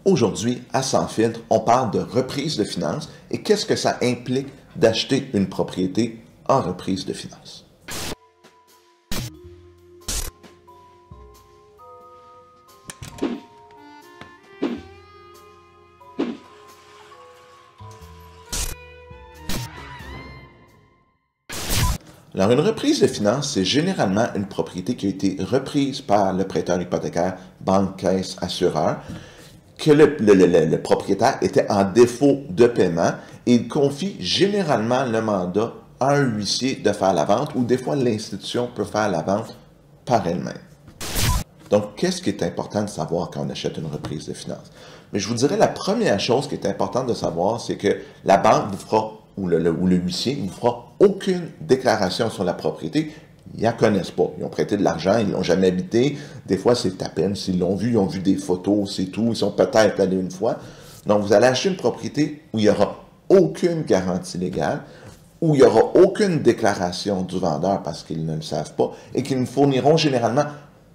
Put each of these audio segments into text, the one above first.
Aujourd'hui, à Sans filtre, on parle de reprise de finances et qu'est-ce que ça implique d'acheter une propriété en reprise de finances. Alors, une reprise de finances, c'est généralement une propriété qui a été reprise par le prêteur hypothécaire, banque, caisse, assureur, que le propriétaire était en défaut de paiement et il confie généralement le mandat à un huissier de faire la vente ou des fois l'institution peut faire la vente par elle-même. Donc, qu'est-ce qui est important de savoir quand on achète une reprise de finances? Mais je vous dirais la première chose qui est importante de savoir, c'est que la banque vous fera, ou le huissier ne vous fera aucune déclaration sur la propriété. Ils ne la connaissent pas. Ils ont prêté de l'argent, ils ne l'ont jamais habité. Des fois, c'est à peine s'ils l'ont vu, ils ont vu des photos, c'est tout. Ils sont peut-être allés une fois. Donc, vous allez acheter une propriété où il n'y aura aucune garantie légale, où il n'y aura aucune déclaration du vendeur parce qu'ils ne le savent pas et qu'ils ne fourniront généralement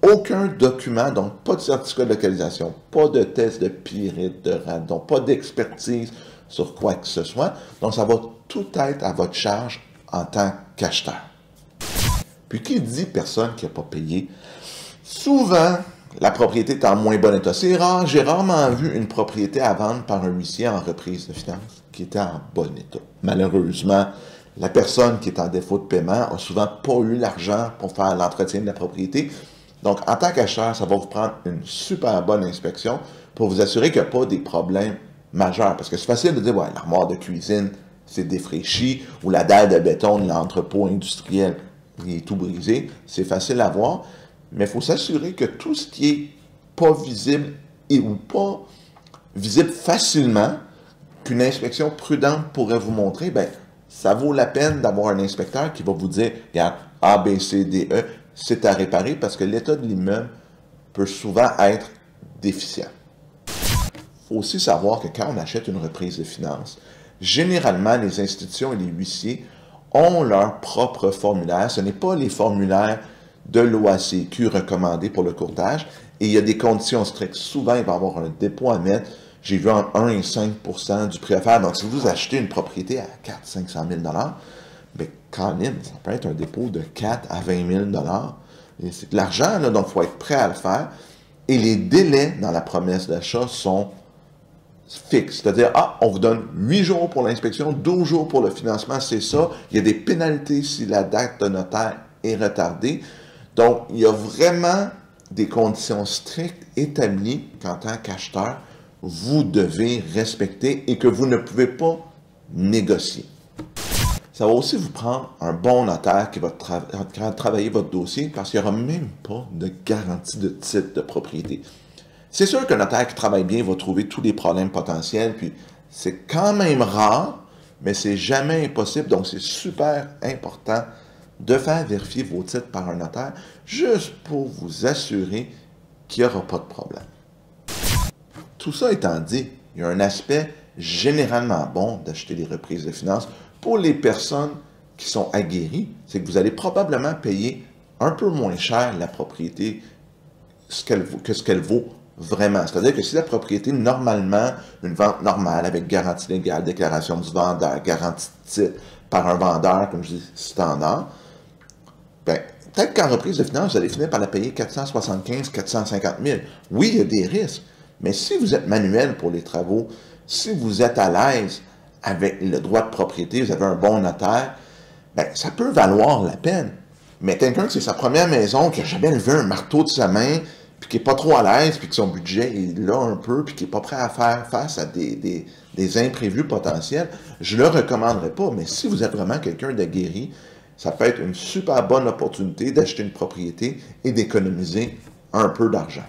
aucun document, donc pas de certificat de localisation, pas de test de pyrite, de radon, pas d'expertise sur quoi que ce soit. Donc, ça va tout être à votre charge en tant qu'acheteur. Puis, qui dit personne qui n'a pas payé? Souvent, la propriété est en moins bon état. C'est rare, j'ai rarement vu une propriété à vendre par un huissier en reprise de finances qui était en bon état. Malheureusement, la personne qui est en défaut de paiement a souvent pas eu l'argent pour faire l'entretien de la propriété. Donc, en tant qu'acheteur, ça va vous prendre une super bonne inspection pour vous assurer qu'il n'y a pas des problèmes majeurs. Parce que c'est facile de dire, ouais, l'armoire de cuisine, c'est défraîchi, ou la dalle de béton de l'entrepôt industriel, il est tout brisé. C'est facile à voir, mais il faut s'assurer que tout ce qui est pas visible ou pas visible facilement, qu'une inspection prudente pourrait vous montrer, bien, ça vaut la peine d'avoir un inspecteur qui va vous dire, regarde, A, B, C, D, E, c'est à réparer parce que l'état de l'immeuble peut souvent être déficient. Il faut aussi savoir que quand on achète une reprise de finances, généralement, les institutions et les huissiers ont leur propre formulaire. Ce n'est pas les formulaires de l'OACQ recommandés pour le courtage. Et il y a des conditions strictes. Souvent, il va y avoir un dépôt à mettre. J'ai vu entre 1 et 5 % du prix à faire. Donc, si vous achetez une propriété à 400 000 $, bien, quand même, ça peut être un dépôt de 4 à 20 000 $. C'est de l'argent, là, donc il faut être prêt à le faire. Et les délais dans la promesse d'achat sont fixes. C'est-à-dire, on vous donne 8 jours pour l'inspection, 12 jours pour le financement, c'est ça. Il y a des pénalités si la date de notaire est retardée. Donc, il y a vraiment des conditions strictes établies qu'en tant qu'acheteur, vous devez respecter et que vous ne pouvez pas négocier. Ça va aussi vous prendre un bon notaire qui va travailler votre dossier parce qu'il n'y aura même pas de garantie de titre de propriété. C'est sûr qu'un notaire qui travaille bien va trouver tous les problèmes potentiels, puis c'est quand même rare, mais c'est jamais impossible, donc c'est super important de faire vérifier vos titres par un notaire juste pour vous assurer qu'il n'y aura pas de problème. Tout ça étant dit, il y a un aspect généralement bon d'acheter des reprises de finances pour les personnes qui sont aguerries, c'est que vous allez probablement payer un peu moins cher la propriété que ce qu'elle vaut vraiment. C'est-à-dire que si la propriété, normalement, une vente normale avec garantie légale, déclaration du vendeur, garantie de titre par un vendeur, comme je dis, standard, bien, peut-être qu'en reprise de finances, vous allez finir par la payer 475 450 000. Oui, il y a des risques, mais si vous êtes manuel pour les travaux, si vous êtes à l'aise avec le droit de propriété, vous avez un bon notaire, bien, ça peut valoir la peine. Mais quelqu'un que c'est sa première maison, qui n'a jamais levé un marteau de sa main, puis qui n'est pas trop à l'aise, puis que son budget est là un peu, puis qui n'est pas prêt à faire face à des imprévus potentiels, je ne le recommanderais pas. Mais si vous êtes vraiment quelqu'un d'aguerri, ça peut être une super bonne opportunité d'acheter une propriété et d'économiser un peu d'argent.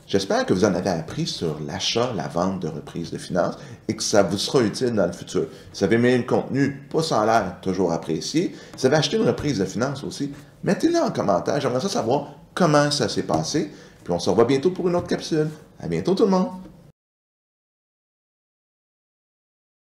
J'espère que vous en avez appris sur l'achat, la vente de reprise de finances et que ça vous sera utile dans le futur. Si vous avez aimé le contenu, pas sans l'air, toujours apprécié. Si vous avez acheté une reprise de finances aussi, mettez-le en commentaire. J'aimerais savoir comment ça s'est passé. Puis on se revoit bientôt pour une autre capsule. À bientôt tout le monde!